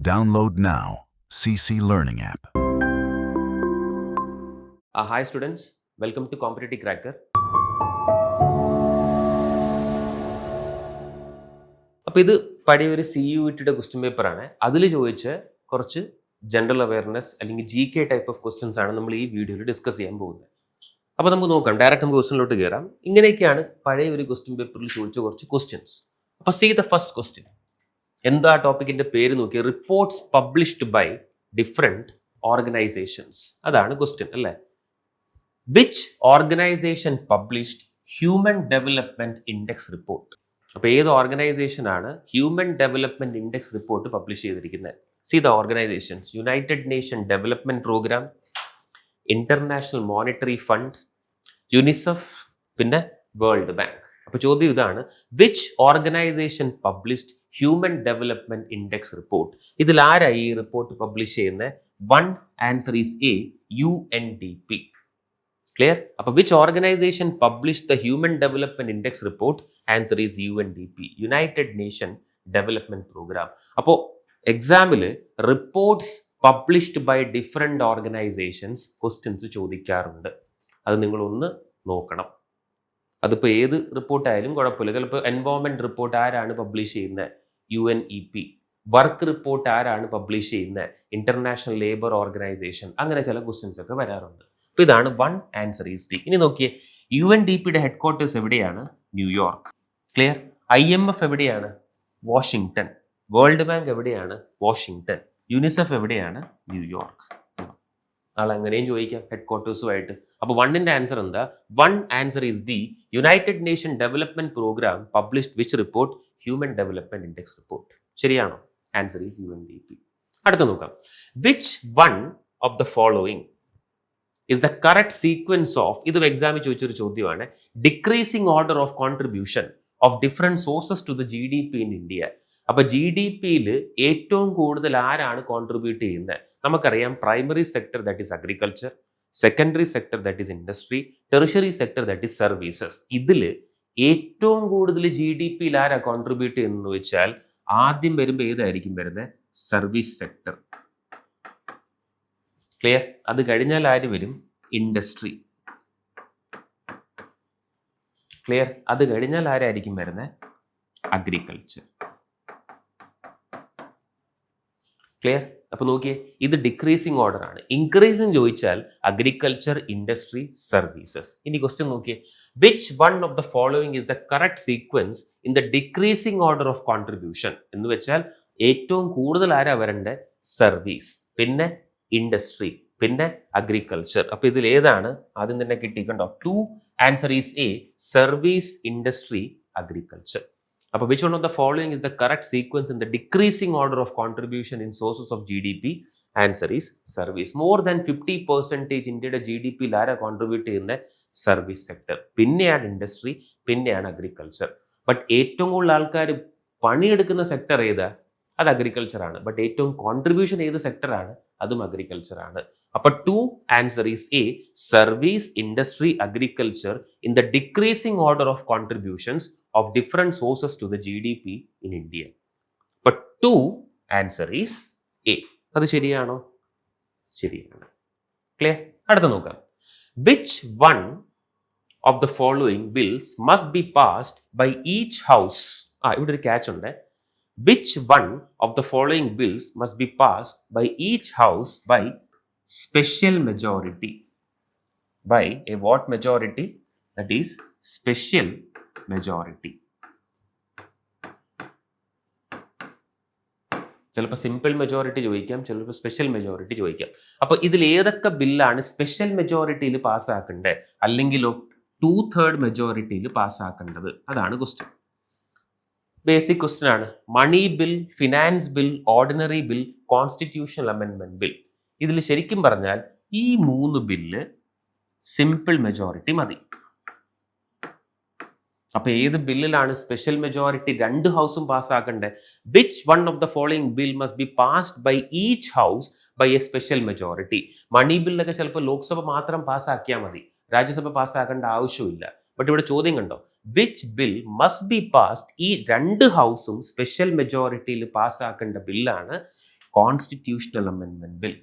Download now. CC Learning app. Hi students, welcome to Competitive Cracker. അപ്പോൾ ഇത് പഴയൊരു CUETയുടെ question പേപ്പറാണ്. അതിൽ ചോദിച്ച കുറച്ച് ജനറൽ അവയർനെസ് അല്ലെങ്കിൽ GK ടൈപ്പ് ഓഫ് ക്വസ്റ്റ്യൻസ് ആണ് നമ്മൾ ഈ വീഡിയോയിൽ ഡിസ്കസ് ചെയ്യാൻ പോകുന്നത്. അപ്പോൾ നമുക്ക് നോക്കാം, ഡയറക്റ്റ് നമുക്ക് ക്വസ്റ്റ്യനിലോട്ട് കയറാം. ഇങ്ങനെയൊക്കെയാണ് പഴയ ഒരു ക്വസ്റ്റ്യൻ പേപ്പറിൽ ചോദിച്ച കുറച്ച് ക്വസ്റ്റ്യൻസ്. അപ്പോൾ സീ ദ ഫസ്റ്റ് ക്വസ്റ്റ്യൻ. എന്താ ടോപ്പിക്കിന്റെ പേര് നോക്കി, reports published by different organisations. അതാണ് ക്വസ്റ്റ്യൻ അല്ലേ. Which organisation published human development index report? അപ്പോൾ ഏത് ഓർഗനൈസേഷൻ ആണ് human development index report publish ചെയ്തിരിക്കുന്നത്? See the organisations: United Nation Development Programme, International Monetary Fund, UNICEF, പിന്നെ വേൾഡ് ബാങ്ക്. അപ്പോൾ ചോദ്യം ഇതാണ്, which organisation published human development index report? ഇതിൽ ആരായി ഈ റിപ്പോർട്ട് പബ്ലിഷ് ചെയ്യുന്നത്? One answer is A, UNDP. Clear? അപ്പോൾ which organisation publish the human development index report? Answer is UNDP, United Nation Development Programme. അപ്പോൾ എക്സാമിൽ reports published by different organisations questions ചോദിക്കാറുണ്ട്. അത് നിങ്ങളൊന്ന് നോക്കണം. അതിപ്പോൾ ഏത് റിപ്പോർട്ടായാലും കുഴപ്പമില്ല. ചിലപ്പോൾ എൻവയോൺമെന്റ് റിപ്പോർട്ട് ആരാണ് പബ്ലിഷ് ചെയ്യുന്നത്? UNEP. വർക്ക് റിപ്പോർട്ട് ആരാണ് പബ്ലിഷ് ചെയ്യുന്നത്? International Labour Organisation. അങ്ങനെ ചില ക്വസ്റ്റ്യൻസ് ഒക്കെ വരാറുണ്ട്. അപ്പോൾ ഇതാണ് വൺ ആൻസർ ഈസ് ഡി. ഇനി നോക്കിയേ, UNDPയുടെ ഹെഡ് ക്വാർട്ടേഴ്സ് എവിടെയാണ്? ന്യൂയോർക്ക്. ക്ലിയർ? IMF എവിടെയാണ്? വാഷിംഗ്ടൺ. വേൾഡ് ബാങ്ക് എവിടെയാണ്? വാഷിംഗ്ടൺ. യുനിസെഫ് എവിടെയാണ്? ന്യൂയോർക്ക്. അങ്ങനെയും ചോദിക്കാം ഹെഡ് ക്വാർട്ടേഴ്സുമായിട്ട്. അപ്പോൾ വണ്ണിന്റെ ആൻസർ എന്താ? One answer is D, United Nation Development Programme published which report? Human development index report. ശരിയാണോ? Answer is UNDP. അടുത്ത നോക്കാം, which one of the following is the correct sequence of, ഇത് എക്സാമിൽ ചോദിച്ചൊരു ചോദ്യമാണ്, decreasing order of contribution of different sources to the GDP in India. അപ്പൊ GDPയിൽ ഏറ്റവും കൂടുതൽ ആരാണ് കോൺട്രിബ്യൂട്ട് ചെയ്യുന്നത്? നമുക്കറിയാം, primary sector that is agriculture, secondary sector that is industry, tertiary sector that is services. ഇതിൽ ഏറ്റവും കൂടുതൽ GDPയിൽ ആരാ കോൺട്രിബ്യൂട്ട് ചെയ്യുന്നത് വെച്ചാൽ ആദ്യം വരുമ്പോൾ ഏതായിരിക്കും വരുന്നത്? Service sector. ക്ലിയർ? അത് കഴിഞ്ഞാൽ ആര് വരും? ഇൻഡസ്ട്രി. ക്ലിയർ? അത് കഴിഞ്ഞാൽ ആരായിരിക്കും വരുന്നത്? അഗ്രികൾച്ചർ. ക്ലിയർ? അപ്പൊ നോക്കിയേ, ഇത് ഡിക്രീസിങ് ഓർഡർ ആണ്. ഇൻക്രീസിങ് ചോദിച്ചാൽ അഗ്രികൾച്ചർ, ഇൻഡസ്ട്രി, സർവീസസ്. ഇനി ക്വസ്റ്റ്യൻ നോക്കിയേ, which one of the following is the correct sequence in the decreasing order of contribution? എന്ന് വെച്ചാൽ ഏറ്റവും കൂടുതൽ ആരാ വരണ്ടേ? സർവീസ്, പിന്നെ ഇൻഡസ്ട്രി, പിന്നെ അഗ്രികൾച്ചർ. അപ്പൊ ഇതിൽ ഏതാണ്? ആദ്യം തന്നെ കിട്ടിക്കണ്ടോ? Two answer is A, service, industry, agriculture. അപ്പൊ which one of the following is the correct sequence in the decreasing order of contribution in sources of GDP? Answer is service. More than 50% ഇന്ത്യയുടെ GDPയിൽ ആരാ contribute ചെയ്യുന്നത്? Service sector, പിന്നെയാണ് industry, പിന്നെയാണ് agriculture. But ഏറ്റവും കൂടുതൽ ആൾക്കാർ പണിയെടുക്കുന്ന സെക്ടർ ഏതാ? അത് അഗ്രികൾച്ചർ ആണ്. ബട്ട് ഏറ്റവും കോൺട്രിബ്യൂഷൻ ഏത് സെക്ടറാണ്? അതും അഗ്രികൾച്ചർ ആണ്. അപ്പൊ two answer is A, service, industry, agriculture in the decreasing order of contributions of different sources to the GDP in India. അപ്പൊ ടു ആൻസർ ഈസ് എ. അത് ശരിയാണോ? ശരിയാണ്. ക്ലിയർ? അടുത്ത നോക്കാം, which one of the following bills must be passed by each house? ഇവിടെ ഒരു catch ഉണ്ട്. Which one of the following bills must be passed by each house by special majority? By a what majority? That is special majority. ചിലപ്പോൾ simple majority ചോദിക്കാം, ചിലപ്പോൾ special majority ചോദിക്കാം. അപ്പോൾ ഇതിൽ ഏതൊക്കെ ബില്ലാണ് സ്പെഷ്യൽ മെജോറിറ്റിയിൽ പാസ്സാക്കേണ്ടത്, അല്ലെങ്കിലോ 2/3 മെജോറിറ്റിയിൽ പാസ്സാക്കേണ്ടത്? അതാണ് ക്വസ്റ്റ്യൻ. ബേസിക് ക്വസ്റ്റ്യൻ ആണ്. Money bill, finance bill, ordinary bill, constitutional അമെൻമെന്റ് ബിൽ. ഇതിൽ ശരിക്കും പറഞ്ഞാൽ ഈ 3 ബില്ല് സിമ്പിൾ മെജോറിറ്റി മതി. അപ്പൊ ഏത് ബില്ലിലാണ് സ്പെഷ്യൽ മെജോറിറ്റി 2 ഹൗസും പാസ്സാക്കണ്ടേ? Which one of the following bill must be passed by each house by a special majority? Money ബില്ലൊക്കെ ചിലപ്പോൾ ലോക്സഭ മാത്രം പാസ്സാക്കിയാൽ മതി, രാജ്യസഭ പാസ്സാക്കേണ്ട ആവശ്യമില്ല. ബട്ട് ഇവിടെ ചോദ്യം കണ്ടോ, which bill must be passed, ഈ 2 ഹൗസും സ്പെഷ്യൽ മെജോറിറ്റിയിൽ പാസ്സാക്കേണ്ട ബില്ലാണ് കോൺസ്റ്റിറ്റ്യൂഷണൽ അമെൻമെന്റ് bill.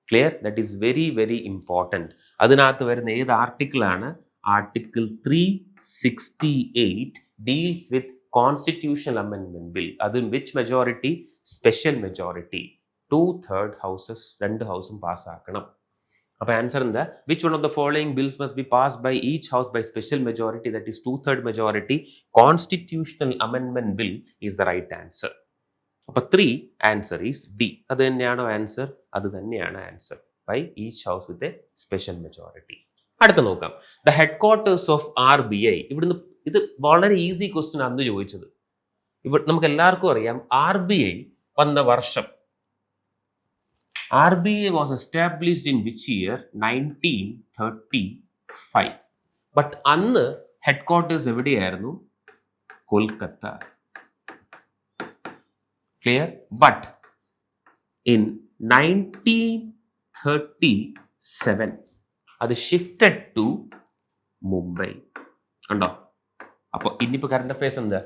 Clear? That is very very important. അതിനകത്ത് വരുന്ന ഏത് ആർട്ടിക്കിളാണ്? ആർട്ടിക്കിൾ 368 ഡീൽസ് വിത്ത് കോൺസ്റ്റിറ്റ്യൂഷണൽ അമെൻമെന്റ് ബിൽ. അത് which majority? Special majority. 2/3 houses, 2 ഹൗസും പാസ്സാക്കണം. അപ്പോൾ ആൻസർ എന്താ? Which one of the following bills must be passed by each house by special majority, that is 2/3 majority. Constitutional അമെൻമെന്റ് bill is the right answer. അപ്പോൾ 3 answer is D. അത് തന്നെയാണോ answer? അത് തന്നെയാണ് answer. By each house with a special majority. അടുത്ത നോക്കാം. The headquarters of RBI. ഇവിടുന്ന് ഇത് വളരെ ഈസി ക്വസ്റ്റ്യൻ അന്ന് ചോദിച്ചത്. ഇവിടെ നമുക്ക് എല്ലാവർക്കും അറിയാം RBI വന്ന വർഷം. RBI was established in which year? 1935. But അന്ന് ഹെഡ് ക്വാർട്ടേഴ്സ് എവിടെയായിരുന്നു? കൊൽക്കത്ത. ക്ലിയർ? ബട്ട് ഇൻ 1937 അത് ഷിഫ്റ്റഡ് ടു മുംബൈ. കണ്ടോ? അപ്പോൾ ഇനിയിപ്പോൾ കറണ്ട് അഫയേഴ്സ് എന്താ?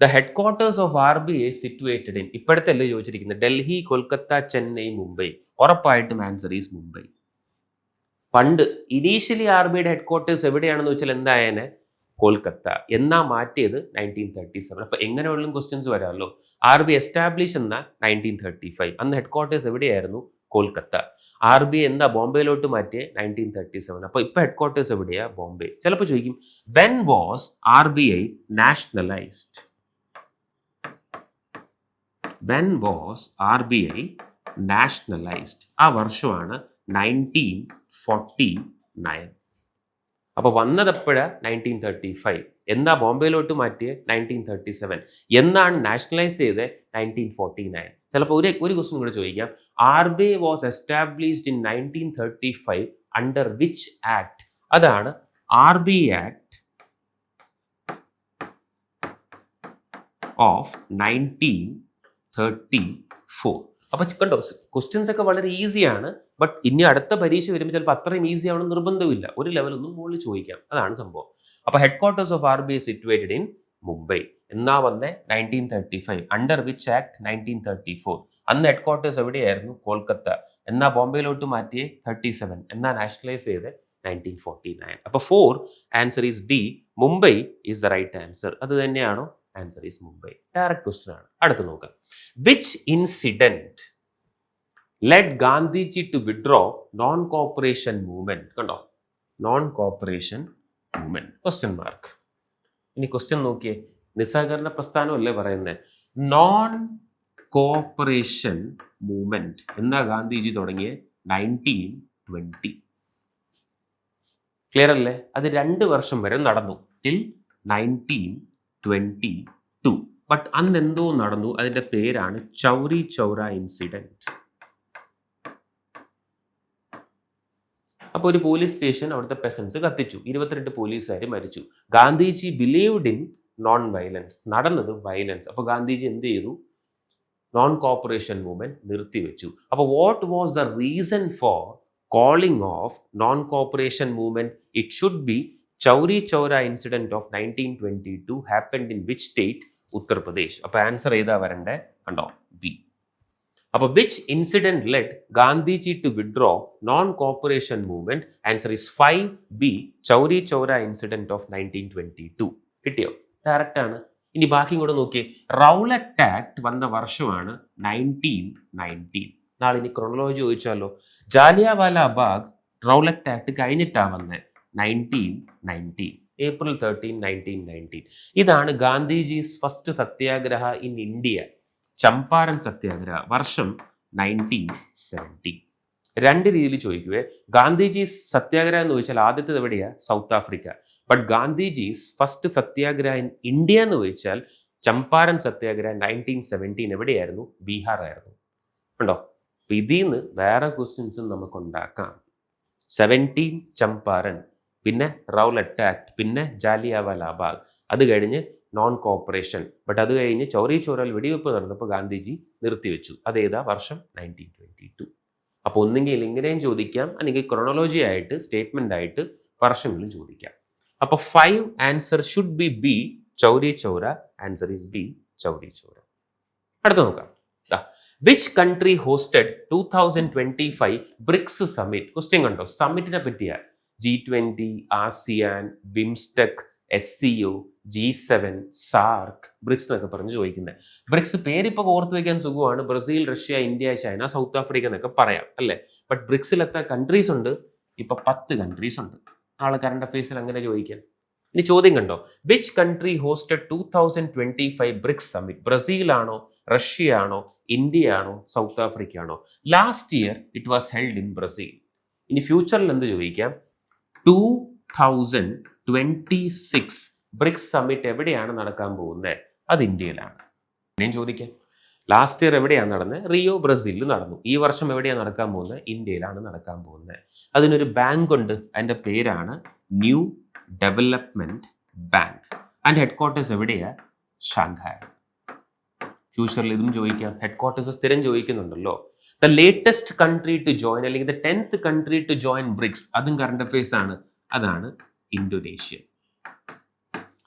The headquarters of RBI situated in, ഇപ്പോഴത്തെ അല്ലേ ചോദിച്ചിരിക്കുന്നത്, ഡൽഹി, കൊൽക്കത്ത, ചെന്നൈ, മുംബൈ. ഉറപ്പായിട്ടും ആൻസർ ഈസ് മുംബൈ. പണ്ട് ഇനീഷ്യലി RBIയുടെ ഹെഡ് ക്വാർട്ടേഴ്സ് എവിടെയാണെന്ന് വെച്ചാൽ എന്തായേനെ? കൊൽക്കത്ത. എന്നാ മാറ്റിയത്? 1937. അപ്പോൾ എങ്ങനെയുള്ള ക്വസ്റ്റ്യൻസ് വരാമല്ലോ. RBI എസ്റ്റാബ്ലിഷ് എന്ന 1935. അന്ന് ഹെഡ് ക്വാർട്ടേഴ്സ് എവിടെയായിരുന്നു? കൊൽക്കത്ത. RBI എന്താ ബോംബെയിലോട്ട് മാറ്റിയ? 1937. അപ്പോൾ ഇപ്പോൾ ഹെഡ് ക്വാർട്ടേഴ്സ് എവിടെയാ? ബോംബെ. ചിലപ്പോൾ ചോദിക്കും, when was RBI nationalised? When was RBI nationalised? ആ വർഷമാണ് 1949. അപ്പോൾ വന്നതെപ്പോഴാ? 1935. എന്നാ ബോംബെയിലോട്ട് മാറ്റിയ? 1937. എന്നാണ് നാഷണലൈസ് ചെയ്തത്? 1949. ചിലപ്പോൾ ഒരു ക്വസ്റ്റ്യൻ കൂടെ ചോദിക്കാം. RBI was established in 1935 under which act? അതാണ് RBI ആക്ട് ഓഫ് 1934. അപ്പോൾ കണ്ടോ, ക്വസ്റ്റ്യൻസ് ഒക്കെ വളരെ ഈസിയാണ്. ബട്ട് ഇനി അടുത്ത പരീക്ഷ വരുമ്പോൾ ചിലപ്പോൾ അത്രയും ഈസി ആവണം നിർബന്ധമില്ല. ഒരു ലെവലൊന്നും മുകളിൽ ചോദിക്കാം. അതാണ് സംഭവം. അപ്പോൾ head quarters of RBI situated in Mumbai. എന്നാ വന്നേ? 1935. Under which act? 1934. അന്ന് ഹെഡ് ക്വാർട്ടേഴ്സ് എവിടെയായിരുന്നു? കൊൽക്കത്ത. എന്നാ ബോംബെയിലോട്ട് മാറ്റിയേ? 37. എന്നാ നാഷണലൈസ് ചെയ്ത്? 1949. അപ്പോൾ 4 answer is D. Mumbai is the right answer. അത് തന്നെയാണോ? Answer is Mumbai. Direct question ആണ്. അടുത്ത് നോക്കാം. Which incident led Gandhiji to withdraw non cooperation movement? കണ്ടോ, non cooperation movement question mark. ഇനി ക്വസ്റ്റ്യൻ നോക്കിയേ. നിസ്സഹകരണ പ്രസ്ഥാനം അല്ലേ പറയുന്നത്. നോൺ കോപ്പറേഷൻ മൂവ്മെന്റ് എന്നാ ഗാന്ധിജി തുടങ്ങിയ? 1920. ക്ലിയർ അല്ലേ? അത് 2 വർഷം വരെ നടന്നു, ടിൽ 1922. ബട്ട് അന്ന് എന്തോ നടന്നു. അതിന്റെ പേരാണ് ചൗരി ചൗര ഇൻസിഡന്റ്. അപ്പോൾ ഒരു പോലീസ് സ്റ്റേഷൻ അവിടുത്തെ പെസൻസ് കത്തിച്ചു. 22 പോലീസുകാർ മരിച്ചു. Gandhiji believed in non violence. നടന്നത് വയലൻസ്. അപ്പോൾ ഗാന്ധിജി എന്ത് ചെയ്തു? നോൺ കോപ്പറേഷൻ മൂവ്മെന്റ് നിർത്തിവെച്ചു. അപ്പോൾ what was the reason for calling off non cooperation movement? It should be Chauri Chaura incident of 1922 happened in which state? Uttar Pradesh. അപ്പോൾ ആൻസർ ഏതാ വരണ്ടേ? കണ്ടോ, ബി. അപ്പോൾ which incident led Gandhiji to withdraw non cooperation movement? Answer is 5B, Chauri Chaura incident of 1922. കിട്ടിയോ? Direct ആണ്. ഇനി ബാക്കിയും കൂടെ നോക്കിയേ. റൗലറ്റ് ആക്ട് വന്ന വർഷമാണ് 1919. നാളെ ഇനി ക്രോണോളജി ചോദിച്ചാലോ. ജാലിയൻവാല ബാഗ് റൗലറ്റ് ആക്ട് കഴിഞ്ഞിട്ടാണ് വന്നത് 1919. April 13, 1919. ഇതാണ് ഗാന്ധിജീസ് ഫസ്റ്റ് സത്യാഗ്രഹ ഇൻ ഇന്ത്യ. ചമ്പാരൻ സത്യാഗ്രഹ വർഷം 1970. 2 രീതിയിൽ ചോദിക്കുവേ. ഗാന്ധിജീസ് സത്യാഗ്രഹ എന്ന് ചോദിച്ചാൽ ആദ്യത്തേത് എവിടെയാ? South Africa. But Gandhiji's first satyagraha in India എന്ന് ചോദിച്ചാൽ ചമ്പാരൻ സത്യാഗ്രഹ 1917 എവിടെയായിരുന്നു? ബീഹാർ ആയിരുന്നു. ഉണ്ടോ? ഇതിന്ന് വേറെ ക്വസ്റ്റ്യൻസും നമുക്ക് ഉണ്ടാക്കാം. 17 ചമ്പാരൻ, പിന്നെ റൗലറ്റ് ആക്ട്, പിന്നെ ജാലിയൻവാല ബാഗ്, അത് കഴിഞ്ഞ് നോൺ കോപ്പറേഷൻ. ബട്ട് അത് കഴിഞ്ഞ് ചൗരി ചൗരയിൽ വെടിവെപ്പ് നടന്നപ്പോൾ ഗാന്ധിജി നിർത്തിവെച്ചു. അതേതാ വർഷം? 1922. അപ്പോൾ ഒന്നെങ്കിൽ ഇങ്ങനെയും ചോദിക്കാം, അല്ലെങ്കിൽ ക്രോണോളജി ആയിട്ട് സ്റ്റേറ്റ്മെന്റ് ആയിട്ട് വർഷങ്ങളും ചോദിക്കാം. അപ്പോൾ 5 answer should be B, Chauri Chaura. Answer is B, Chauri Chaura. അടുത്ത നോക്കാം. Which country hosted 2025 BRICS summit? Question കണ്ടോ? സമ്മിറ്റിനെ പറ്റിയാ. G20, ASEAN, BIMSTEC, SCO, G7, SAARC, BRICS എന്നൊക്കെ പറഞ്ഞ് ചോദിക്കുന്നത്. ബ്രിക്സ് പേരിപ്പോൾ ഓർത്ത് വയ്ക്കാൻ സുഖമാണ്. Brazil, Russia, India, China, South Africa എന്നൊക്കെ പറയാം അല്ലേ. ബട്ട് ബ്രിക്സിൽ എത്ര കൺട്രീസ് ഉണ്ട്? ഇപ്പൊ 10 കൺട്രീസ് ഉണ്ട്. നാളെ കറണ്ട് അഫയേഴ്സിൽ അങ്ങനെ ചോദിക്കാം. ഇനി ചോദ്യം കണ്ടോ? Which country hosted 2025 BRICS summit? Brazil ആണോ, റഷ്യ ആണോ, ഇന്ത്യ ആണോ, സൗത്ത് ആഫ്രിക്ക ആണോ? Last year it was held in Brazil. ഇനി ഫ്യൂച്ചറിൽ എന്ത് ചോദിക്കാം? 2026 ബ്രിക്സ് സമ്മിറ്റ് എവിടെയാണ് നടക്കാൻ പോകുന്നത്? അത് ഇന്ത്യയിലാണ്. ഞാൻ ചോദിക്കാം, ലാസ്റ്റ് ഇയർ എവിടെയാണ് നടന്നത്? റിയോ, ബ്രസീലിൽ നടന്നു. ഈ വർഷം എവിടെയാണ് നടക്കാൻ പോകുന്നത്? ഇന്ത്യയിലാണ് നടക്കാൻ പോകുന്നത്. അതിനൊരു ബാങ്ക് ഉണ്ട്, അതിൻ്റെ പേരാണ് ന്യൂ ഡെവലപ്മെന്റ് ബാങ്ക്. അതിൻ്റെ ഹെഡ് ക്വാർട്ടേഴ്സ് എവിടെയാ? ഷാങ്ഹായ്. ഫ്യൂച്ചറിൽ ഇതും ചോദിക്കാം. ഹെഡ് ക്വാർട്ടേഴ്സ് സ്ഥിരം ചോദിക്കുന്നുണ്ടല്ലോ. The latest country to join അല്ലെങ്കിൽ the 10th country to join BRICS, അതും കറണ്ട് അഫയേഴ്സ് ആണ്. അതാണ് ഇന്തോനേഷ്യ.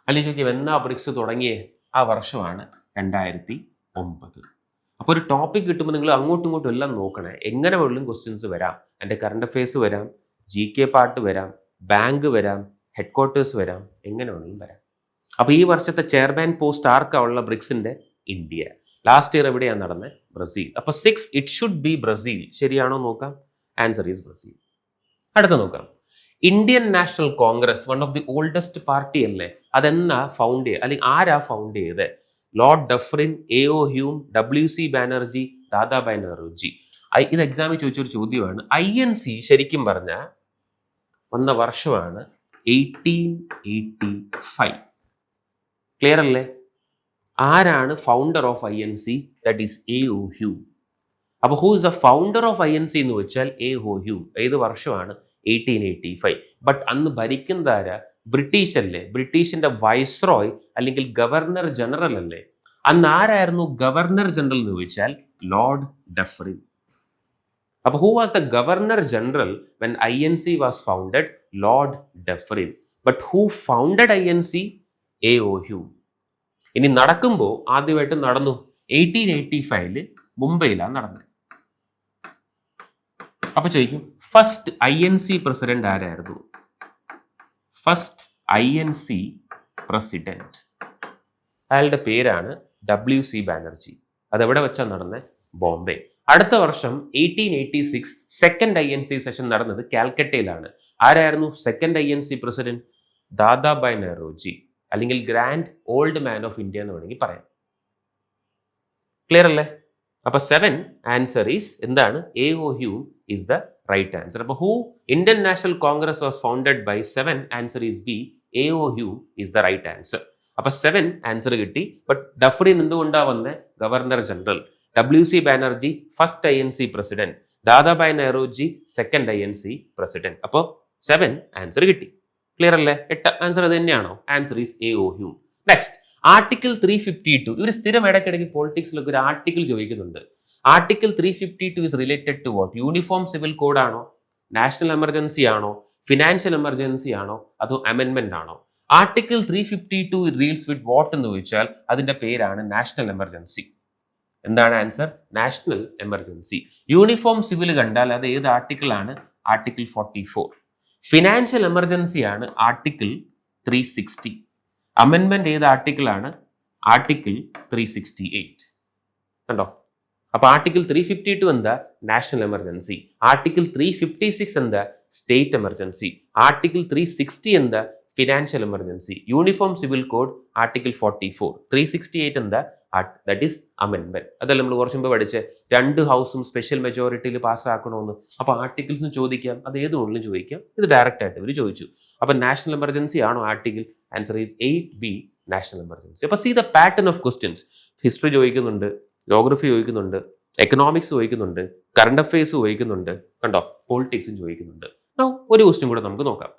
അല്ലെങ്കിൽ ചോദിക്കും എന്നാ ബ്രിക്സ് തുടങ്ങിയേ? ആ വർഷമാണ് 2009. അപ്പോൾ ഒരു ടോപ്പിക് കിട്ടുമ്പോൾ നിങ്ങൾ അങ്ങോട്ടും ഇങ്ങോട്ടും എല്ലാം നോക്കണേ. എങ്ങനെ വേണമെങ്കിലും ക്വസ്റ്റ്യൻസ് വരാം. എൻ്റെ കറണ്ട് അഫയേഴ്സ് വരാം, GK പാർട്ട് വരാം, ബാങ്ക് വരാം, ഹെഡ് ക്വാർട്ടേഴ്സ് വരാം, എങ്ങനെ വേണമെങ്കിലും വരാം. അപ്പോൾ ഈ വർഷത്തെ ചെയർമാൻ പോസ്റ്റ് ആർക്കാ ഉള്ള ബ്രിക്സിൻ്റെ? ഇന്ത്യ. ലാസ്റ്റ് ഇയർ എവിടെയാണ് നടന്നത്? ബ്രസീൽ. അപ്പോൾ 6 ഇറ്റ് ഷുഡ് ബി ബ്രസീൽ. ശരിയാണോ നോക്കാം? Answer is Brazil. അടുത്ത നോക്കാം. Indian National Congress one of the oldest party അല്ലേ? അതെന്നാ ഫൗണ്ട് ചെയ്യുക, അല്ലെങ്കിൽ ആരാ ഫൗണ്ട് ചെയ്തത്? Lord Dufferin, AO Hume, WC Banerjee, Dadabhai Naoroji. ഇത് എക്സാമിൽ ചോദിച്ചൊരു ചോദ്യമാണ്. INC ശരിക്കും പറഞ്ഞാൽ വന്ന വർഷമാണ് 1885. ക്ലിയർ അല്ലേ? ആരാണ് founder of INC? That is AO Hume. അപ്പോൾ who is a founder of INC എന്ന് വെച്ചാൽ AO ഹ്യൂം. ഏത് വർഷമാണ്? 1885. ബട്ട് അന്ന് ഭരിക്കുന്നതാരാ? ബ്രിട്ടീഷ് അല്ലേ? ബ്രിട്ടീഷിന്റെ വൈസ്രോയ് അല്ലെങ്കിൽ ഗവർണർ ജനറൽ അല്ലേ? അന്ന് ആരായിരുന്നു ഗവർണർ ജനറൽ എന്ന് ചോദിച്ചാൽ ലോർഡ് ഡഫറിൻ. അപ്പൊ who was the governor general when INC was founded? Lord Dufferin. But who founded INC? AO Hume. ഇനി നടക്കുമ്പോൾ ആദ്യമായിട്ട് നടന്നു 1885 മുംബൈയിലാണ് നടന്നത്. അപ്പൊ ചോദിക്കും ഫസ്റ്റ് INC പ്രസിഡന്റ് ആരായിരുന്നു? ഫസ്റ്റ് INC പ്രസിഡന്റ് അയാളുടെ പേരാണ് WC ബാനർജി. അതെവിടെ വെച്ചാൽ നടന്നത്? ബോംബെ. അടുത്ത വർഷം 1886 സെക്കൻഡ് INC സെഷൻ നടന്നത് കാൽക്കട്ടയിലാണ്. ആരായിരുന്നു second INC president? Dadabhai Naoroji, അല്ലെങ്കിൽ grand old man of India എന്ന് വേണമെങ്കിൽ പറയാം. ക്ലിയർ അല്ലേ? അപ്പൊ 7 ആൻസർ ഈസ് എന്താണ്? AO Hume is the right answer. അപ്പോൾ who Indian National Congress was founded by? 7 answer is B. AO Hume is the right answer. അപ്പോൾ 7 answer കിട്ടി. ബട്ട് ഡഫറിൻ എന്തുകൊണ്ടാ വന്നേ? Governor general. WC Banerjee first INC president. Dadabhai Naoroji second INC president. അപ്പോൾ 7 answer കിട്ടി. Clear അല്ലേ? 8 answer അത് തന്നെയാണോ? Answer is AO Hume. Next, article 352. ഇവർ സ്ഥിരം ഇടയ്ക്കിടയ്ക്ക് പൊളിറ്റിക്സിലൊക്കെ ഒരു ആർട്ടിക്കിൾ ചോദിക്കുന്നുണ്ട്. Article 352 is related to what? Uniform civil code ആണോ? നാഷണൽ എമർജൻസി ആണോ? ഫിനാൻഷ്യൽ എമർജൻസി ആണോ? അതോ അമെൻമെന്റ് ആണോ? ആർട്ടിക്കിൾ 352 ഡീൽസ് വിത്ത് വാട്ട് എന്ന് ചോദിച്ചാൽ അതിന്റെ പേരാണ് നാഷണൽ എമർജൻസി. എന്താണ് answer? National emergency. Uniform civil കണ്ടാൽ അത് ഏത് ആർട്ടിക്കിൾ ആണ്? ആർട്ടിക്കിൾ 44. ഫിനാൻഷ്യൽ എമർജൻസി ആണ് ആർട്ടിക്കിൾ 360. അമെൻമെന്റ് ഏത് ആർട്ടിക്കിൾ ആണ്? ആർട്ടിക്കിൾ 368. കണ്ടോ? അപ്പൊ ആർട്ടിക്കിൾ 352 എന്താ? National emergency. ആർട്ടിക്കിൾ 356 എന്താ? State emergency. ആർട്ടിക്കിൾ 360 എന്താ? Financial emergency. Uniform civil code article 44. 368 എന്താ? ദാറ്റ് ഈസ് അമെൻമെന്റ്. അതല്ല നമ്മൾ കുറച്ച് മുമ്പ് പഠിച്ച് 2 ഹൗസും സ്പെഷ്യൽ മെജോറിറ്റിയിൽ പാസ്സാക്കണമെന്ന്. അപ്പൊ ആർട്ടിക്കിൾസും ചോദിക്കാം, അത് ഏതുകൊണ്ടും ചോദിക്കാം. ഇത് ഡയറക്റ്റ് ആയിട്ട് ഇവർ ചോദിച്ചു. അപ്പൊ നാഷണൽ എമർജൻസി ആണോ article? Answer is 8B, national emergency. അപ്പൊ see the pattern of questions. History ചോദിക്കുന്നുണ്ട്, ജോഗ്രഫി ചോദിക്കുന്നുണ്ട്, എക്കണോമിക്സ് ചോദിക്കുന്നുണ്ട്, കറണ്ട് അഫയേഴ്സ് ചോദിക്കുന്നുണ്ട്, കണ്ടോ, പൊളിറ്റിക്സും ചോദിക്കുന്നുണ്ട്. ഒരു ക്വസ്റ്റ്യൻ കൂടെ നമുക്ക് നോക്കാം.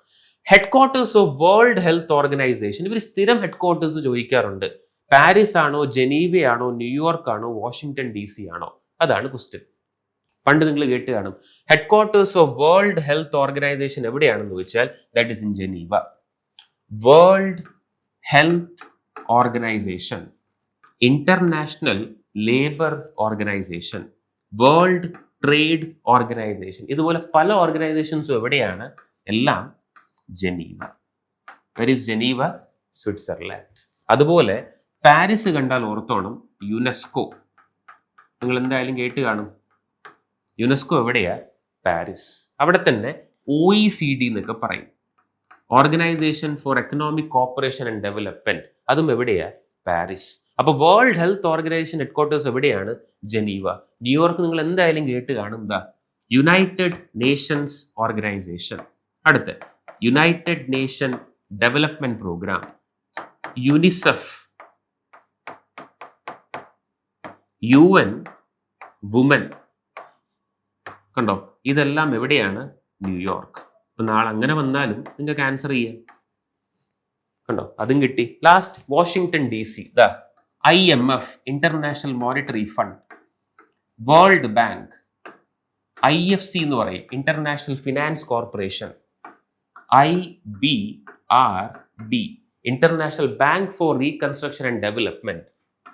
Headquarters of World Health Organization. ഇവർ സ്ഥിരം ഹെഡ് ക്വാർട്ടേഴ്സ് ചോദിക്കാറുണ്ട്. പാരീസ് ആണോ, ജനീവ ആണോ, ന്യൂയോർക്ക് ആണോ, വാഷിംഗ്ടൺ DC ആണോ? അതാണ് ക്വസ്റ്റ്യൻ. പണ്ട് നിങ്ങൾ കേട്ട് കാണും headquarters of World Health Organization എവിടെയാണെന്ന് ചോദിച്ചാൽ that is in Geneva. World Health organisation, international Labour organisation, world trade organisation, ഇതുപോലെ പല ഓർഗനൈസേഷൻസും എവിടെയാണ്? എല്ലാം Geneva. Were is Geneva? Switzerland. അതുപോലെ പാരീസ് കണ്ടാൽ ഓർത്തോണം യുനെസ്കോ. നിങ്ങൾ എന്തായാലും കേട്ട് കാണും. യുനെസ്കോ എവിടെയാ? പാരീസ്. അവിടെ തന്നെ OECD എന്നൊക്കെ പറയും, Organisation for Economic Cooperation and Development, അതും എവിടെയാ? പാരീസ്. അപ്പൊ വേൾഡ് ഹെൽത്ത് ഓർഗനൈസേഷൻ ഹെഡ്ക്വാർട്ടേഴ്സ് എവിടെയാണ്? ജനീവ. ന്യൂയോർക്ക് നിങ്ങൾ എന്തായാലും കേട്ട് കാണും. എന്താ? United Nations Organization. അടുത്ത് United Nation Development Programme, UNICEF, UN Women. കണ്ടോ? ഇതെല്ലാം എവിടെയാണ്? ന്യൂയോർക്ക്. അപ്പൊ നാളെ അങ്ങനെ വന്നാലും നിങ്ങൾക്ക് ആൻസർ ചെയ്യാം. കണ്ടോ? അതും കിട്ടി. Last Washington DC. IMF, International Monetary Fund, World Bank, IFC എന്ന് പറയും, International Finance corporation, IBRD, International Bank for Reconstruction and Development.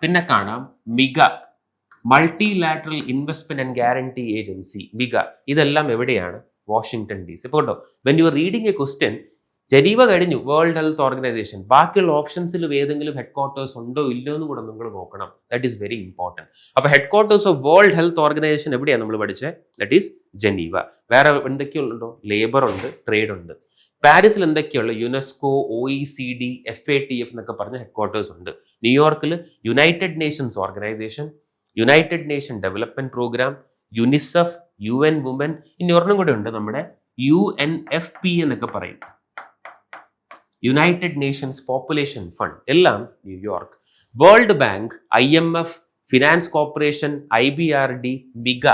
പിന്നെ കാണാം MIGA, Multilateral investment and guarantee Agency, MIGA. ഇതെല്ലാം എവിടെയാണ്? Washington DC. ഇപ്പോൾ കണ്ടോ, when you are reading a question, Geneva കഴിഞ്ഞു, World Health Organization, ബാക്കിയുള്ള ഓപ്ഷൻസിൽ ഏതെങ്കിലും ഹെഡ്ക്വാർട്ടേഴ്സ് ഉണ്ടോ ഇല്ലയോ എന്ന് കൂടെ നിങ്ങൾ നോക്കണം. That is very important. അപ്പോൾ headquarters of World Health Organization എവിടെയാണ് നമ്മൾ പഠിച്ചത്? That is Geneva. വേറെ എന്തൊക്കെയുണ്ടോ? ലേബർ ഉണ്ട്, ട്രേഡ് ഉണ്ട്. പാരീസിൽ എന്തൊക്കെയുള്ള? യുനെസ്കോ, OECD, FATF എന്നൊക്കെ പറഞ്ഞ ഹെഡ്ക്വാർട്ടേഴ്സ് ഉണ്ട്. ന്യൂയോർക്കിൽ United Nations Organisation, United Nation Development Programme, UNICEF, UN woman. ഇനി ഒരെണ്ണം കൂടെ ഉണ്ട്, നമ്മുടെ UNFP എന്നൊക്കെ പറയും, യുണൈറ്റഡ് നേഷൻസ് പോപ്പുലേഷൻ ഫണ്ട്, എല്ലാം ന്യൂയോർക്ക്. World Bank, IMF, finance corporation, IBRD, MIGA,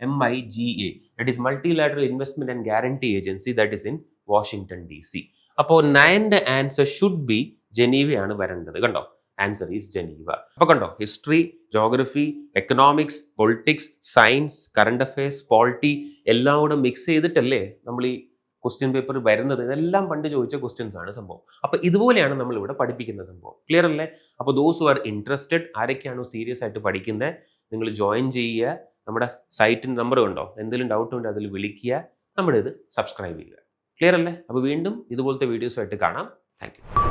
MIGA, that is multilateral investment and guarantee agency, that is in Washington DC. അപ്പോൾ 9th ആൻസർ ഷുഡ് ബി ജനീവയാണ് വരേണ്ടത്. കണ്ടോ? Answer is Geneva. അപ്പൊ കണ്ടോ, history, geography, economics, politics, science, current affairs, polity എല്ലാം കൂടെ mix ചെയ്തിട്ടല്ലേ നമ്മൾ ഈ ക്വസ്റ്റ്യൻ പേപ്പർ വരുന്നത്. ഇതെല്ലാം പണ്ട് ചോദിച്ച ക്വസ്റ്റ്യൻസ് ആണ് സംഭവം. അപ്പൊ ഇതുപോലെയാണ് നമ്മൾ ഇവിടെ പഠിപ്പിക്കുന്ന സംഭവം. ക്ലിയർ അല്ലേ? അപ്പോൾ ദോസ് ഹു ആർ ഇൻട്രസ്റ്റഡ്, ആരൊക്കെയാണോ സീരിയസ് ആയിട്ട് പഠിക്കുന്നത്, നിങ്ങൾ ജോയിൻ ചെയ്യുക. നമ്മുടെ സൈറ്റിന് നമ്പർ ഉണ്ടോ? എന്തെങ്കിലും ഡൗട്ട് ഉണ്ടോ അതിൽ വിളിക്കുക. നമ്മുടെ ഇത് സബ്സ്ക്രൈബ് ചെയ്യുക. ക്ലിയർ അല്ലേ? അപ്പോൾ വീണ്ടും ഇതുപോലത്തെ വീഡിയോസുമായിട്ട് കാണാം. Thank you.